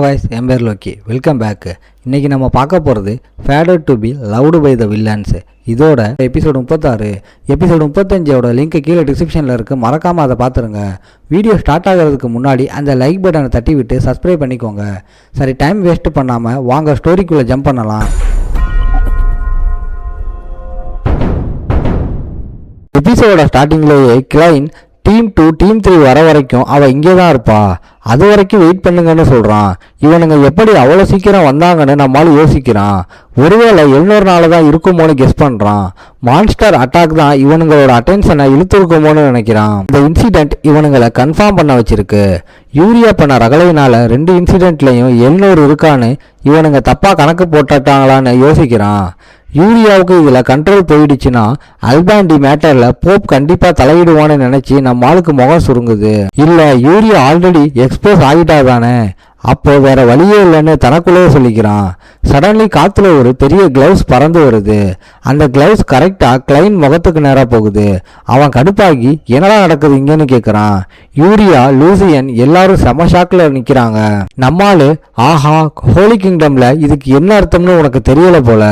Voice என் பேர் Loki. Welcome back. இன்றைக்கி நம்ம பார்க்க போகிறது fated to be loved by the villains. இதோட எபிசோடு 36. எபிசோடு 35ஓட லிங்க் கீழே டிஸ்கிரிப்ஷனில் இருக்குது, மறக்காமல் அதை பார்த்துருங்க. வீடியோ ஸ்டார்ட் ஆகிறதுக்கு முன்னாடி அந்த லைக் பட்டனை தட்டி விட்டு சப்ஸ்கிரைப் பண்ணிக்கோங்க. சரி, டைம் வேஸ்ட் பண்ணாமல் வாங்க ஸ்டோரிக்குள்ளே ஜம்ப் பண்ணலாம். எபிசோட ஸ்டார்டிங்லேயே கிளைன் டீம் 2 டீம் 3 வர வரைக்கும் அவள் இங்கே தான் இருப்பா, அது வரைக்கும் வெயிட் பண்ணுங்கன்னு சொல்கிறான். இவனுங்க எப்படி அவ்வளோ சீக்கிரம் வந்தாங்கன்னு நம்மளால யோசிக்கிறான். ஒருவேளை 700 நாள் தான் இருக்குமோன்னு கெஸ் பண்ணுறான். மான்ஸ்டர் அட்டாக் தான் இவனுங்களோட அட்டென்ஷனை இழுத்துருக்குமோன்னு நினைக்கிறான். இந்த இன்சிடென்ட் இவனுங்களை கன்ஃபார்ம் பண்ண வச்சிருக்கு. யூரியா பண்ண ரகலையினால 2 இன்சிடென்ட்லையும் 700 இருக்கான்னு இவனுங்க தப்பாக கணக்கு போட்டுட்டாங்களான்னு யோசிக்கிறான். யூரியாவுக்கு இதில் கண்ட்ரோல் போயிடுச்சுன்னா அல்பாண்டி மேட்டரில் போப் கண்டிப்பாக தலையிடுவான்னு நினச்சி நம்ம ஆளுக்கு முகம் சுருங்குது. இல்லை, யூரியா ஆல்ரெடி எக்ஸ்போஸ் ஆகிட்டாதானே, அப்போ வேற வழியே இல்லைன்னு தனக்குள்ளே சொல்லிக்கிறான். சடன்லி காத்துல ஒரு பெரிய கிளவுஸ் பறந்து வருது. அந்த கிளவுஸ் கரெக்டா கிளைன் முகத்துக்கு நேராக போகுது. அவன் கடுப்பாகி என்னடா நடக்குது இங்கன்னு கேட்குறான். யூரியா, லூசியன் எல்லாரும் செம ஷாக்ல நிற்கிறாங்க. நம்மாலு, ஆஹா, ஹோலி கிங்டம்ல இதுக்கு என்ன அர்த்தம்னு உனக்கு தெரியல போல,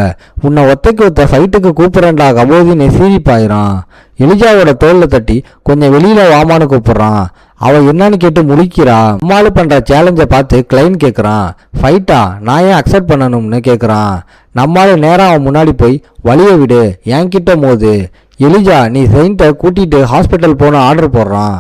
உன்னை ஒத்தைக்கு ஒத்த ஃபைட்டுக்கு கூப்பிட்றேன்டா கபோதின்னு சீரிப்பாயிரான். எலிஜாவோட தோல்ல தட்டி கொஞ்சம் வெளியில வாமான்னு கூப்பிடுறான். அவன் என்னன்னு கேட்டு முழிக்கிறா. நம்மாலு பண்ற சேலஞ்சை பார்த்து கிளைன் கேட்குறான், ஃபைட்டா நான் ஏன் அக்செப்ட் பண்ணணும்னு கேட்குறான். நம்மால நேரம் அவன் முன்னாடி போய் வழியை விடு, என்கிட்ட மோது. எலிஜா, நீ செயின்ட்டை கூட்டிட்டு ஹாஸ்பிட்டல் போன ஆர்டர் போடுறான்.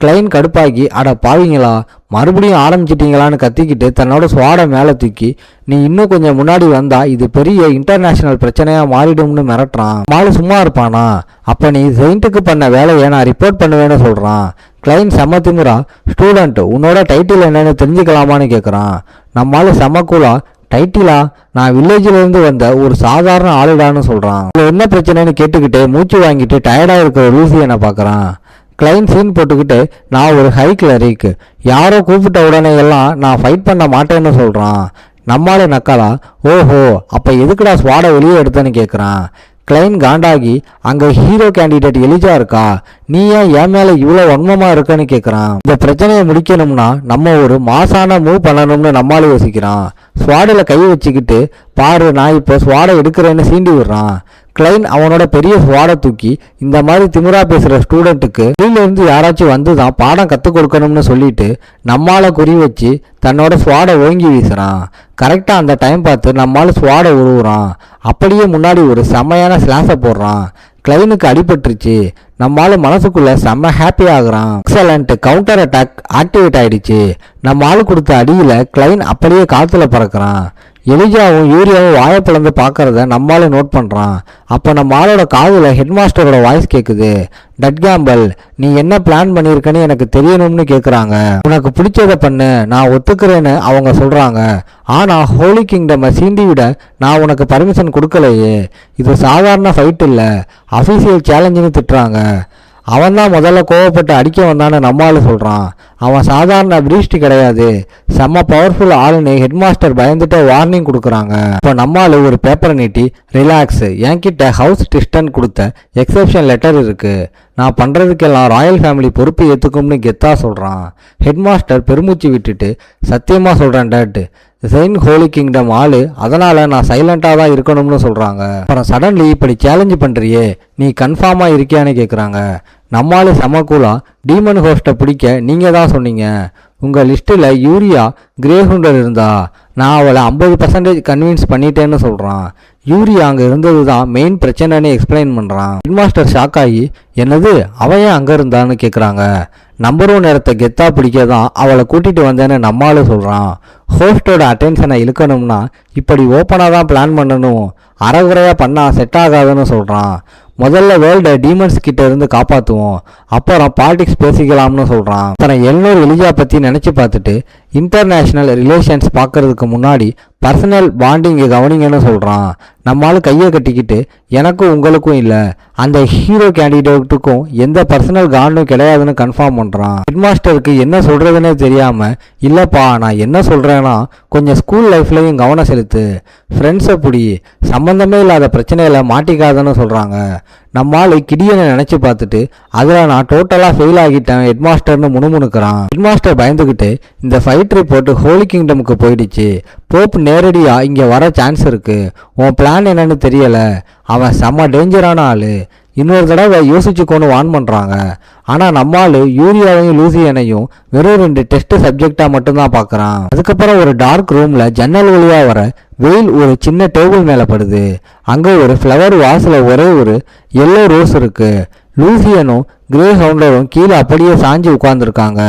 கிளைன் கடுப்பாக்கி, அட பாவீங்களா, மறுபடியும் ஆரம்பிச்சிட்டீங்களான்னு கத்திக்கிட்டு தன்னோட ஸ்வாடை மேலே தூக்கி, நீ இன்னும் கொஞ்சம் முன்னாடி வந்தா இது பெரிய இன்டர்நேஷனல் பிரச்சனையா மாறிடும்னு மிரட்டுறான். மாலு சும்மா இருப்பானா? அப்ப நீ செயின்ட்டுக்கு பண்ண வேலையை நான் ரிப்போர்ட் பண்ணுவேன்னு சொல்றான். கிளைன் செம்ம திமுறா, ஸ்டூடெண்ட் உன்னோட டைட்டில் என்னன்னு தெரிஞ்சுக்கலாமான்னு கேட்குறான். நம்மளால செம்ம கூலா, டைட்டிலா, நான் வில்லேஜில் இருந்து வந்த ஒரு சாதாரண ஆளுடான்னு சொல்றான். என்ன பிரச்சனைன்னு கேட்டுக்கிட்டே மூச்சு வாங்கிட்டு டயர்டா இருக்கிற லூசியனை பார்க்குறான். கிளைன் சீன் போட்டுக்கிட்டு, நான் ஒரு ஹை கிளரிக், யாரோ கூப்பிட்ட உடனே எல்லாம் நான் ஃபைட் பண்ண மாட்டேன்னு சொல்கிறான். நம்மாலே நக்கலா, ஓஹோ, அப்போ எதுக்குடா ஸ்வாடை வெளியே எடுத்தேன்னு கேட்குறான். கிளைன் காண்டாகி, அங்கே ஹீரோ கேண்டிடேட் எலிஜா இருக்கா, நீ ஏன் என் மேலே இவ்வளோ வன்மமாக இருக்கன்னு கேட்குறான். இந்த பிரச்சனையை முடிக்கணும்னா நம்ம ஒரு மாசான மூவ் பண்ணணும்னு நம்மளால யோசிக்கிறான். ஸ்வாடில் கை வச்சுக்கிட்டு, பாரு நான் இப்போ ஸ்வாடை எடுக்கிறேன்னு சீண்டி விடுறான். கிளைன் அவனோட பெரிய ஸ்வாடை தூக்கி, இந்த மாதிரி திமுறா பேசுகிற ஸ்டூடெண்ட்டுக்கு இருந்து யாராச்சும் வந்து தான் பாடம் கற்றுக் கொடுக்கணும்னு சொல்லிட்டு நம்மால குறி வச்சு தன்னோட ஸ்வாடை ஓங்கி வீசுறான். கரெக்டாக அந்த டைம் பார்த்து நம்மால ஸ்வாடை உருவுறான். அப்படியே முன்னாடி ஒரு செம்மையான ஸ்லாஸை போடுறான். கிளைனுக்கு அடிபட்டுருச்சு. நம்மால மனசுக்குள்ள செம்ம ஹாப்பி ஆகுறான். எக்ஸலண்ட், கவுண்டர் அட்டாக் ஆக்டிவேட் ஆயிடுச்சு. நம்ம ஆளு கொடுத்த அடியில கிளைன் அப்படியே காத்துல பறக்குறான். எலிஜாவும் யூரியாவும் வாயை பிளந்து பார்க்கறத நம்மளால நோட் பண்ணுறான். அப்போ நம்ம ஆளோட காதில் ஹெட்மாஸ்டரோட வாய்ஸ் கேட்குது. டட் கேம்பல், நீ என்ன பிளான் பண்ணியிருக்கன்னு எனக்கு தெரியணும்னு கேட்குறாங்க. உனக்கு பிடிச்சதை பண்ணு, நான் ஒத்துக்கிறேன்னு அவங்க சொல்கிறாங்க. ஆனால் ஹோலி கிங்டமை சீண்டி விட நான் உனக்கு பர்மிஷன் கொடுக்கலையே, இது சாதாரண ஃபைட் இல்லை, அஃபீஷியல் சேலஞ்சுன்னு திட்டுறாங்க. அவன் தான் முதல்ல கோவப்பட்டு அடிக்க வந்தான்னு நம்மளால சொல்கிறான். அவன் சாதாரண பிரீஸ்ட் கிடையாது, செம்ம பவர்ஃபுல் ஆளுன்னு ஹெட்மாஸ்டர் பயந்துட்டு வார்னிங் கொடுக்குறாங்க. இப்போ நம்மளால ஒரு பேப்பரை நீட்டி, ரிலாக்ஸ், என்கிட்ட ஹவுஸ் டிஸ்டன் கொடுத்த எக்ஸப்ஷன் லெட்டர் இருக்கு, நான் பண்ணுறதுக்கெல்லாம் ராயல் ஃபேமிலி பொறுப்பு ஏற்றுக்கும்னு கெத்தா சொல்கிறான். ஹெட்மாஸ்டர் பெருமூச்சு விட்டுட்டு, சத்தியமாக சொல்கிறேன் டேட், செயின் ஹோலி கிங்டம் ஆளு, அதனால் நான் சைலண்ட்டாக தான் இருக்கணும்னு சொல்கிறாங்க. அப்புறம் சடன்லி இப்படி சேலஞ்சு பண்ணுறியே, நீ கன்ஃபார்மாக இருக்கியான்னு கேட்குறாங்க. நம்மளால செமக்கூலா, டீமன் ஹோஸ்ட்டை பிடிக்க நீங்கள் தான் சொன்னீங்க, உங்கள் லிஸ்ட்டில் யூரியா கிரேஹுண்டர் இருந்தா, நான் அவளை 50% கன்வின்ஸ் பண்ணிட்டேன்னு சொல்கிறான். யூரியா அங்கே இருந்தது தான் மெயின் பிரச்சனைன்னு எக்ஸ்பிளைன் பண்ணுறான். ஹெட்மாஸ்டர் ஷாக் ஆகி, என்னது அவன் ஏன் அங்கே இருந்தான்னு கேட்குறாங்க. நம்பர் 1 இடத்த கெத்தா பிடிக்க தான் அவளை கூட்டிகிட்டு வந்தேன்னு நம்மளால சொல்கிறான். ஹோஸ்டோட அட்டென்ஷனை இழுக்கணும்னா இப்படி ஓப்பனாக தான் பிளான் பண்ணணும், அறகுறையாக பண்ணால் செட் ஆகாதுன்னு சொல்கிறான். முதல்ல வேர்ல்டை டீமன்ஸ் கிட்ட இருந்து காப்பாற்றுவோம், அப்புறம் பாலிடிக்ஸ் பேசிக்கலாம்னு சொல்கிறான். அப்புறம் 700 எலிஜா பற்றி நினச்சி பார்த்துட்டு இன்டர்நேஷ்னல் ரிலேஷன்ஸ் பார்க்கறதுக்கு முன்னாடி பர்சனல் பாண்டிங்கை கவனிங்கன்னு சொல்கிறான். நம்மளால கையை கட்டிக்கிட்டு, எனக்கும் உங்களுக்கும் இல்லை, அந்த ஹீரோ கேண்டிடேட்டுக்கும் எந்த பர்சனல் காண்டும் கிடையாதுன்னு கன்ஃபார்ம் பண்ணுறான். ஹெட்மாஸ்டருக்கு என்ன சொல்கிறதுனே தெரியாமல், இல்லைப்பா நான் என்ன சொல்கிறேன்னா கொஞ்சம் ஸ்கூல் லைஃப்லையும் கவனம் செலுத்து, ஃப்ரெண்ட்ஸை பிடி, சம்மந்தமே இல்லாத பிரச்சனையில் மாட்டிக்காதுன்னு சொல்கிறாங்க. நம்மால் கிடியனை நினச்சி பார்த்துட்டு அதில் நான் டோட்டலாக ஃபெயில் ஆகிட்டேன் ஹெட்மாஸ்டர்னு முணுமுணுக்கிறான். ஹெட்மாஸ்டர் பயந்துக்கிட்டு இந்த ஃபைட் ரிப்போர்ட் ஹோலி கிங்டமுக்கு போயிடுச்சு, போப் நேரடியாக இங்கே வர சான்ஸ் இருக்குது, உன் பிளான் என்னன்னு தெரியலை, அவன் செம்ம டேஞ்சரான ஆள், இன்னொரு தடவை யோசிச்சுக்கோன்னு வான் பண்ணுறாங்க. ஆனால் நம்மால் யூரியாவையும் லூசியனையும் வெறும் 2 டெஸ்ட் சப்ஜெக்டாக மட்டும்தான் பார்க்குறான். அதுக்கப்புறம் ஒரு டார்க் ரூமில் ஜன்னல் வழியாக வர வெயில் ஒரு சின்ன டேபிள் மேலே படுது. அங்கே ஒரு ஃப்ளவர் வாஸில் ஒரே ஒரு எல்லோ ரோஸ் இருக்குது. லூசியனும் கிரே ஹவுண்டரும் கீழே அப்படியே சாஞ்சு உட்காந்துருக்காங்க.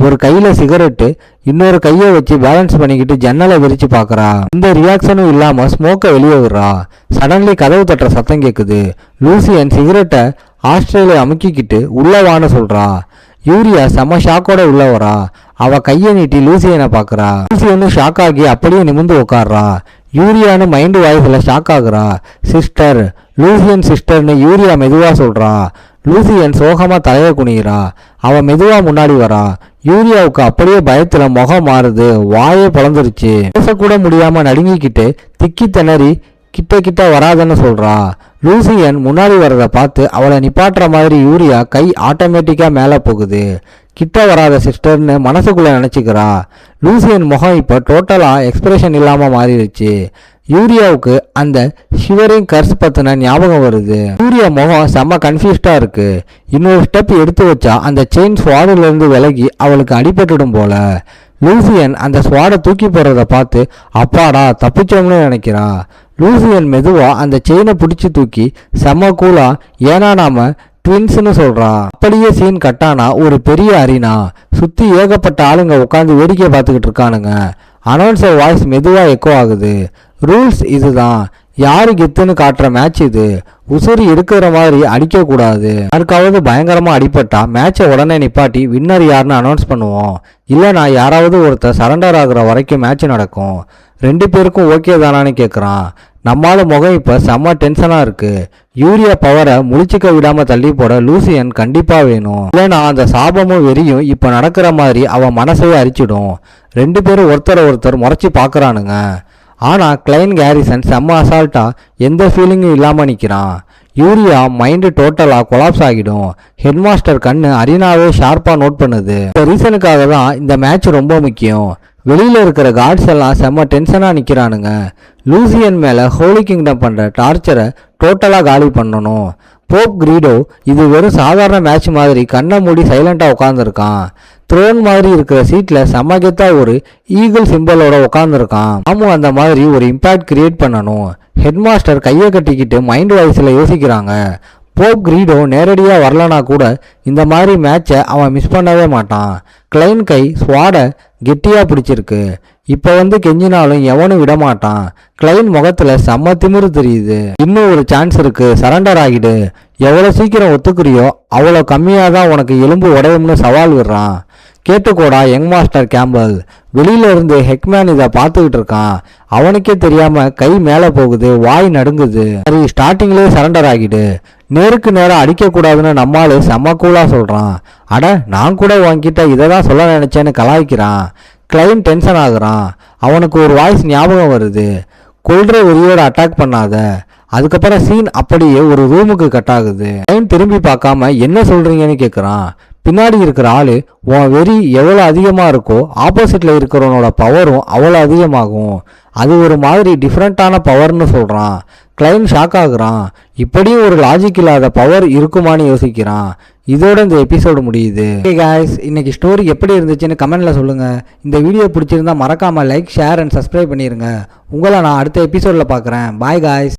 ஒரு கையில் சிகரெட்டு, இன்னொரு கையை வச்சு பேலன்ஸ் பண்ணிக்கிட்டு ஜன்னலை விரிச்சு பார்க்குறா. இந்த ரியாக்ஷனும் இல்லாமல் ஸ்மோக்கை வெளியே விடுறா. சடன்லி கதவு தட்டுற சத்தம் கேட்குது. லூசியன் சிகரெட்டை ஆஸ்திரேலியா அமுக்கிக்கிட்டு உள்ளவான்னு சொல்கிறா. யூரியா செம்ம ஷாக்கோட உள்ள வரா. அவ கையை நீட்டி லூசியனை பார்க்குறா. லூசியனும் ஷாக் ஆகி அப்படியே நிமிந்து உட்காடுறா. யூரியானு மைண்டு வாய்ஸில் ஷாக் ஆகுறா. சிஸ்டர், லூசியன் சிஸ்டர்னு யூரியா மெதுவாக சொல்கிறா. லூசியன் சோகமாக தலையை குனிகிறா. அவன் மெதுவாக முன்னாடி வரா. யூரியாவுக்கு அப்படியே பயத்தில் முகம் மாறுது, வாயே பொழந்துருச்சு. பேசக்கூட முடியாமல் நடுங்கிக்கிட்டு திக்கி திணறி கிட்ட வராதுன்னு சொல்கிறா. லூசியன் முன்னாடி வர்றதை பார்த்து அவளை நிப்பாட்டுற மாதிரி யூரியா கை ஆட்டோமேட்டிக்காக மேலே போகுது. கிட்ட வராத சிஸ்டர்னு மனசுக்குள்ளே நினச்சிக்கிறா. லூசியன் முகம் இப்போ டோட்டலாக எக்ஸ்பிரஷன் இல்லாமல் மாறிடுச்சு. யூரியாவுக்கு அந்த ஷிவரிங் கர்ஸ் பற்றின ஞாபகம் வருது. யூரியா முகம் செம்ம கன்ஃபியூஸ்டாக இருக்குது. இன்னொரு ஸ்டெப் எடுத்து வச்சா அந்த செயின் ஸ்வாடிலிருந்து விலகி அவளுக்கு அடிபட்டுடும் போல. லூசியன் அந்த ஸ்வாடை தூக்கி போடுறத பார்த்து அப்பாடா தப்பிச்சோம்னு நினைக்கிறா. லூசியன் மெதுவாக அந்த செயினை பிடிச்சி தூக்கி செம்ம கூலா ஏன்னா நாம ட்வின்ஸ்னு சொல்கிறா. அப்படியே சீன் கட்டானா ஒரு பெரிய அரினா சுற்றி ஏகப்பட்ட ஆளுங்க உட்காந்து வேடிக்கை பார்த்துக்கிட்டு இருக்கானுங்க. அனௌன்சர் வாய்ஸ் மெதுவாக எக்கோ ஆகுது. ரூல்ஸ் இதுதான், யாரு கெத்துன்னு காட்டுற மேட்ச் இது, உசுறு இருக்கிற மாதிரி அடிக்கக்கூடாது, யாருக்காவது பயங்கரமாக அடிப்பட்டா மேட்சை உடனே நிப்பாட்டி வின்னர் யாருன்னு அனௌன்ஸ் பண்ணுவோம், இல்லைனா யாராவது ஒருத்தர் சரண்டர் ஆகுற வரைக்கும் மேட்ச் நடக்கும். 2 பேருக்கும் ஓகே தானான்னு கேட்குறான். நம்மால முகம் இப்போ செம்ம டென்ஷனாக இருக்குது. யூரியா பவரை முழிச்சிக்க விடாமல் தள்ளி போட லூசியன் கண்டிப்பாக வேணும், இல்லைனா அந்த சாபமும் வெறியும் இப்போ நடக்கிற மாதிரி அவன் மனசையே அரிச்சிடும். 2 பேரும் ஒருத்தர் முறைச்சி பார்க்குறானுங்க. ஆனால் கிளைன் கேரிசன் செம்ம அசால்ட்டாக எந்த ஃபீலிங்கும் இல்லாமல் நிற்கிறான். யூரியா மைண்டு டோட்டலாக கொலாப்ஸ் ஆகிடும். ஹெட்மாஸ்டர் கண்ணு அரினாவே ஷார்ப்பாக நோட் பண்ணுது. இந்த ரீசனுக்காக தான் இந்த மேட்ச் ரொம்ப முக்கியம். வெளியில் இருக்கிற கார்ட்ஸ் எல்லாம் செம்ம டென்ஷனாக நிற்கிறானுங்க. லூசியன் மேலே ஹோலி கிங்டம் பண்ணுற டார்ச்சரை டோட்டலாக காலி பண்ணணும். போப் கிரீடோ இது வெறும் சாதாரண மேட்ச் மாதிரி கண்ணை மூடி சைலண்டாக உட்காந்துருக்கான். த்ரோன் மாதிரி இருக்கிற சீட்டில் செம்மகத்தா ஒரு ஈகிள் சிம்பலோட உட்காந்துருக்கான். நாமும் அந்த மாதிரி ஒரு இம்பேக்ட் கிரியேட் பண்ணணும். ஹெட்மாஸ்டர் கையை கட்டிக்கிட்டு மைண்ட் வாய்ஸில் யோசிக்கிறாங்க. போப் கிரீடோ நேரடியாக வரலனா கூட இந்த மாதிரி மேட்சை அவன் மிஸ் பண்ணவே மாட்டான். கிளைன் கை ஸ்வாடை கெட்டியாக பிடிச்சிருக்கு. இப்போ கெஞ்சினாலும் எவனும் விடமாட்டான். கிளைன் முகத்தில் செம்ம திமிரு தெரியுது. இன்னும் ஒரு சான்ஸ் இருக்கு, சரண்டர் ஆகிடு, எவ்வளோ சீக்கிரம் ஒத்துக்குறியோ அவ்வளோ கம்மியாக தான் உனக்கு எலும்பு உடையும்னு சவால் விடுறான். கேட்டுக்கோடா யங் மாஸ்டர் கேம்பல். வெளியில இருந்து ஹெக்மேன் இதை பார்த்துக்கிட்டு இருக்கான். அவனுக்கே தெரியாம கை மேலே போகுது, வாய் நடுங்குது. சரி, ஸ்டார்டிங்லேயே சரண்டர் ஆகிடு, நேருக்கு நேரம் அடிக்கக்கூடாதுன்னு நம்மால் செம்ம கூலா சொல்கிறான். அட, நான் கூட வாங்கிட்ட இதை தான் சொல்ல நினச்சேன்னு கலாய்க்கிறான். Kline tension ஆகுறான். அவனுக்கு ஒரு வாய்ஸ் ஞாபகம் வருது, கொல்ற வெறியோட அட்டாக் பண்ணாத. அதுக்கப்புறம் சீன் அப்படியே ஒரு ரூமுக்கு கட் ஆகுது. கிளைன் திரும்பி பார்க்காம என்ன சொல்கிறீங்கன்னு கேட்குறான். பின்னாடி இருக்கிற ஆள் உன் வெறி எவ்வளோ அதிகமாக இருக்கோ ஆப்போசிட்டில் இருக்கிறவனோட பவரும் அவ்வளோ அதிகமாகும். அது ஒரு மாதிரி டிஃப்ரெண்ட்டான பவர்னு சொல்கிறான். கிளைன் ஷாக் ஆகுறான். இப்படியும் ஒரு லாஜிக் இல்லாத பவர் இருக்குமான்னு யோசிக்கிறான். இதோட இந்த எபிசோடு முடியுது. ஓகே காய்ஸ், இன்னைக்கு ஸ்டோரி எப்படி இருந்துச்சுன்னு கமெண்ட்ல சொல்லுங்கள். இந்த வீடியோ பிடிச்சிருந்தா மறக்காமல் லைக், ஷேர் அண்ட் சப்ஸ்கிரைப் பண்ணிடுங்க. உங்களை நான் அடுத்த எபிசோடில் பார்க்குறேன். Bye guys.